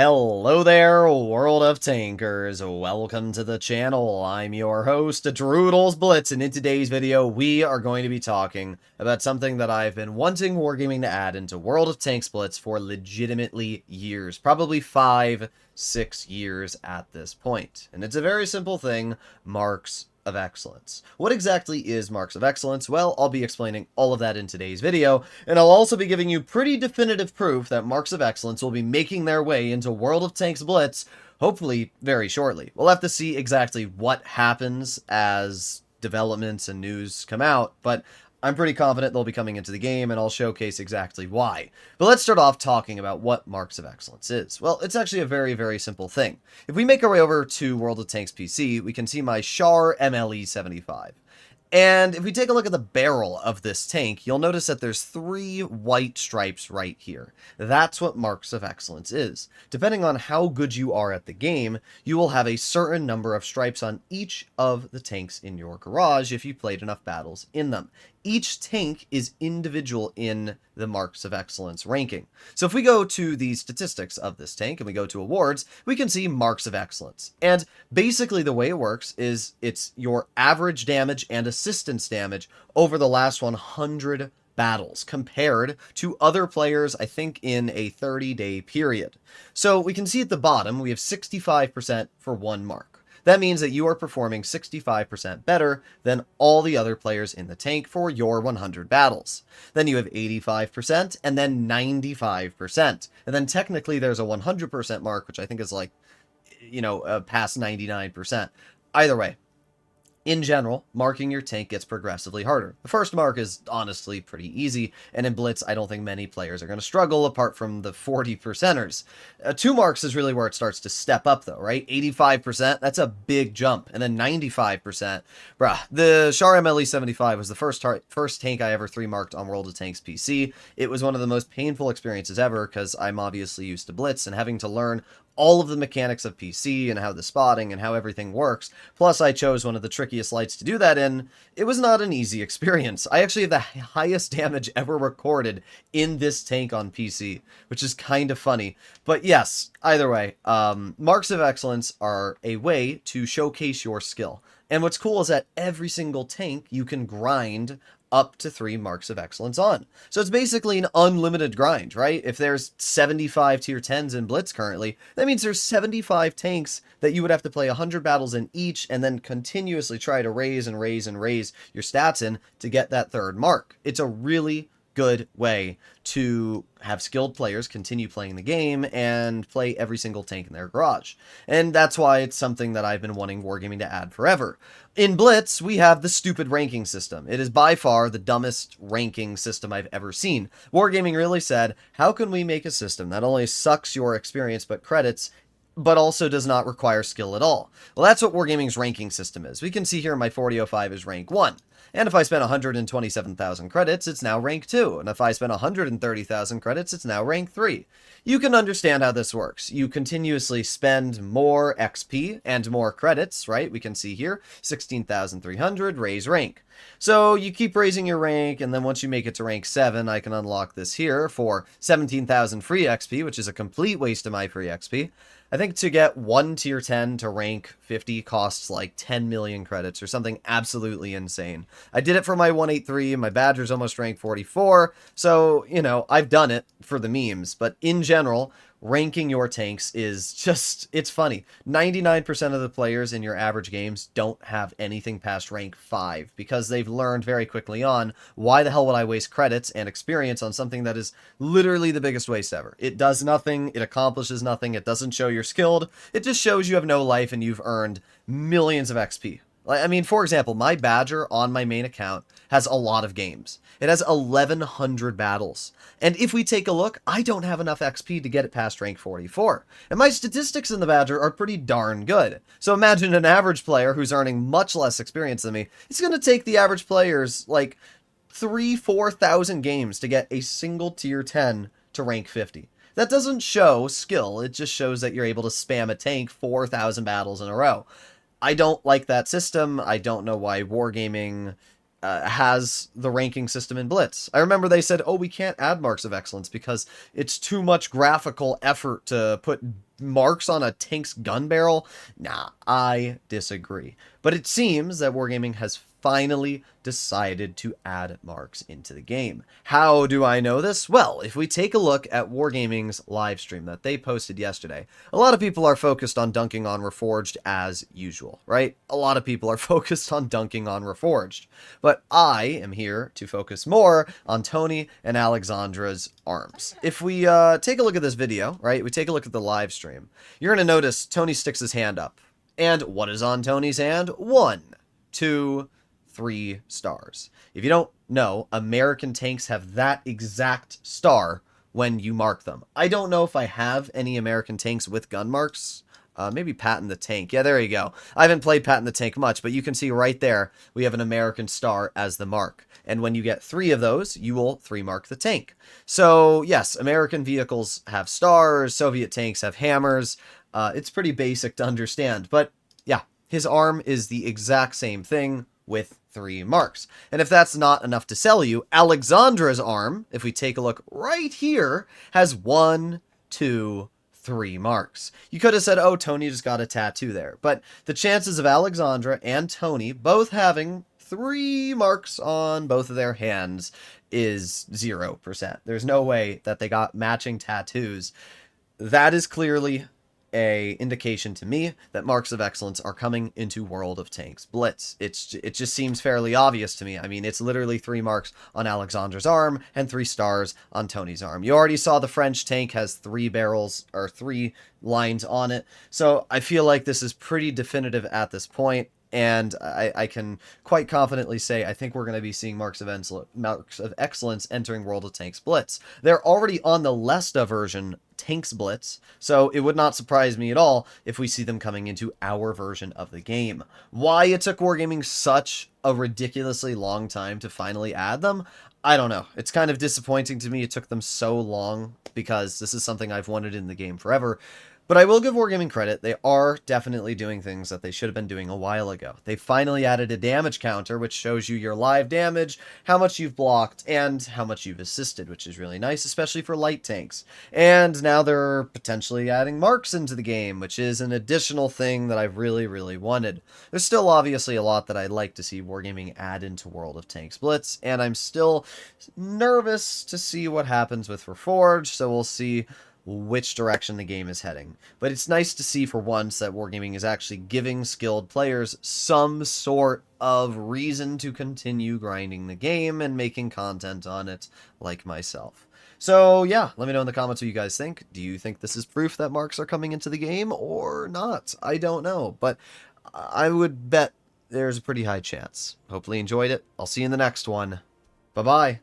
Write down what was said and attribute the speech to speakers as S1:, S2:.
S1: Hello there, World of Tankers. Welcome to the channel. I'm your host, Droodles Blitz, and in today's video, we are going to be talking about something that I've been wanting Wargaming to add into World of Tanks Blitz for legitimately years. Probably 5-6 years at this point. And it's a very simple thing, Marks of Excellence. What exactly is Marks of Excellence? Well, I'll be explaining all of that in today's video, and I'll also be giving you pretty definitive proof that Marks of Excellence will be making their way into World of Tanks Blitz, hopefully very shortly. We'll have to see exactly what happens as developments and news come out, but I'm pretty confident they'll be coming into the game, and I'll showcase exactly why. But let's start off talking about what Marks of Excellence is. Well, it's actually a very, very simple thing. If we make our way over to World of Tanks PC, we can see my Char MLE 75. And if we take a look at the barrel of this tank, you'll notice that there's 3 white stripes right here. That's what Marks of Excellence is. Depending on how good you are at the game, you will have a certain number of stripes on each of the tanks in your garage if you played enough battles in them. Each tank is individual in the Marks of Excellence ranking. So if we go to the statistics of this tank and we go to awards, we can see Marks of Excellence. And basically the way it works is it's your average damage and assistance damage over the last 100 battles compared to other players, I think, in a 30-day period. So we can see at the bottom we have 65% for one mark. That means that you are performing 65% better than all the other players in the tank for your 100 battles. Then you have 85% and then 95%. And then technically there's a 100% mark, which I think is like, past 99%. Either way, in general, marking your tank gets progressively harder. The first mark is honestly pretty easy, and in Blitz, I don't think many players are going to struggle apart from the 40%ers. 2 marks is really where it starts to step up though, right? 85%, that's a big jump, and then 95%. Bruh, the Char MLE 75 was the first tank I ever 3-marked on World of Tanks PC. It was one of the most painful experiences ever because I'm obviously used to Blitz and having to learn all of the mechanics of PC and how the spotting and how everything works. Plus, I chose one of the trickiest lights to do that in. It was not an easy experience. I actually have the highest damage ever recorded in this tank on PC, which is kind of funny. But yes, either way, Marks of Excellence are a way to showcase your skill. And what's cool is that every single tank you can grind up to 3 Marks of Excellence on. So it's basically an unlimited grind, right? If there's 75 tier 10s in Blitz currently, that means there's 75 tanks that you would have to play 100 battles in each and then continuously try to raise and raise and raise your stats in to get that 3rd mark. It's a really good way to have skilled players continue playing the game and play every single tank in their garage. And that's why it's something that I've been wanting Wargaming to add forever. In Blitz, we have the stupid ranking system. It is by far the dumbest ranking system I've ever seen. Wargaming really said, how can we make a system that only sucks your experience but credits, but also does not require skill at all? Well, that's what Wargaming's ranking system is. We can see here my 4005 is rank 1. And if I spent 127,000 credits, it's now rank 2. And if I spent 130,000 credits, it's now rank 3. You can understand how this works. You continuously spend more XP and more credits, right? We can see here, 16,300, raise rank. So you keep raising your rank, and then once you make it to rank 7, I can unlock this here for 17,000 free XP, which is a complete waste of my free XP. I think to get 1 tier 10 to rank 50 costs like 10 million credits or something absolutely insane. I did it for my 183, and my Badger's almost rank 44, so, I've done it for the memes, but in general, ranking your tanks is just, it's funny. 99% of the players in your average games don't have anything past rank 5 because they've learned very quickly on, why the hell would I waste credits and experience on something that is literally the biggest waste ever? It does nothing, it accomplishes nothing, it doesn't show you're skilled, it just shows you have no life and you've earned millions of XP. I mean, for example, my Badger on my main account has a lot of games. It has 1,100 battles. And if we take a look, I don't have enough XP to get it past rank 44. And my statistics in the Badger are pretty darn good. So imagine an average player who's earning much less experience than me. It's going to take the average players like 3,000-4,000 games to get a single tier 10 to rank 50. That doesn't show skill. It just shows that you're able to spam a tank 4,000 battles in a row. I don't like that system. I don't know why Wargaming has the ranking system in Blitz. I remember they said, oh, we can't add marks of excellence because it's too much graphical effort to put marks on a tank's gun barrel. Nah, I disagree. But it seems that Wargaming has finally decided to add marks into the game. How do I know this? Well, if we take a look at Wargaming's live stream that they posted yesterday, a lot of people are focused on dunking on Reforged as usual, right? A lot of people are focused on dunking on Reforged. But I am here to focus more on Tony and Alexandra's arms. If we take a look at this video, right, we take a look at the live stream, you're going to notice Tony sticks his hand up. And what is on Tony's hand? 1, 2, 3 stars. If you don't know, American tanks have that exact star when you mark them. I don't know if I have any American tanks with gun marks. Maybe Patton the Tank. Yeah, there you go. I haven't played Patton the Tank much, but you can see right there we have an American star as the mark. And when you get 3 of those, you will 3-mark the tank. So, yes, American vehicles have stars, Soviet tanks have hammers. It's pretty basic to understand, but yeah, his arm is the exact same thing with 3 marks. And if that's not enough to sell you, Alexandra's arm, if we take a look right here, has 1, 2, 3 marks. You could have said, oh, Tony just got a tattoo there. But the chances of Alexandra and Tony both having 3 marks on both of their hands is 0%. There's no way that they got matching tattoos. That is clearly a indication to me that marks of excellence are coming into World of Tanks Blitz. It just seems fairly obvious to me. I mean, it's literally 3 marks on Alexandra's arm and 3 stars on Tony's arm. You already saw the French tank has 3 barrels or 3 lines on it. So I feel like this is pretty definitive at this point. And I can quite confidently say I think we're going to be seeing marks of excellence entering World of Tanks Blitz. They're already on the Lesta version, Tanks Blitz, so it would not surprise me at all if we see them coming into our version of the game. Why it took Wargaming such a ridiculously long time to finally add them, I don't know. It's kind of disappointing to me it took them so long, because this is something I've wanted in the game forever. But I will give Wargaming credit. They are definitely doing things that they should have been doing a while ago. They finally added a damage counter, which shows you your live damage, how much you've blocked, and how much you've assisted, which is really nice, especially for light tanks. And now they're potentially adding marks into the game, which is an additional thing that I've really, really wanted. There's still obviously a lot that I'd like to see Wargaming add into World of Tanks Blitz, and I'm still nervous to see what happens with Reforged, so we'll see which direction the game is heading. But it's nice to see for once that Wargaming is actually giving skilled players some sort of reason to continue grinding the game and making content on it, like myself. So yeah, let me know in the comments what you guys think. Do you think this is proof that marks are coming into the game or not? I don't know, but I would bet there's a pretty high chance. Hopefully you enjoyed it. I'll see you in the next one. Bye-bye.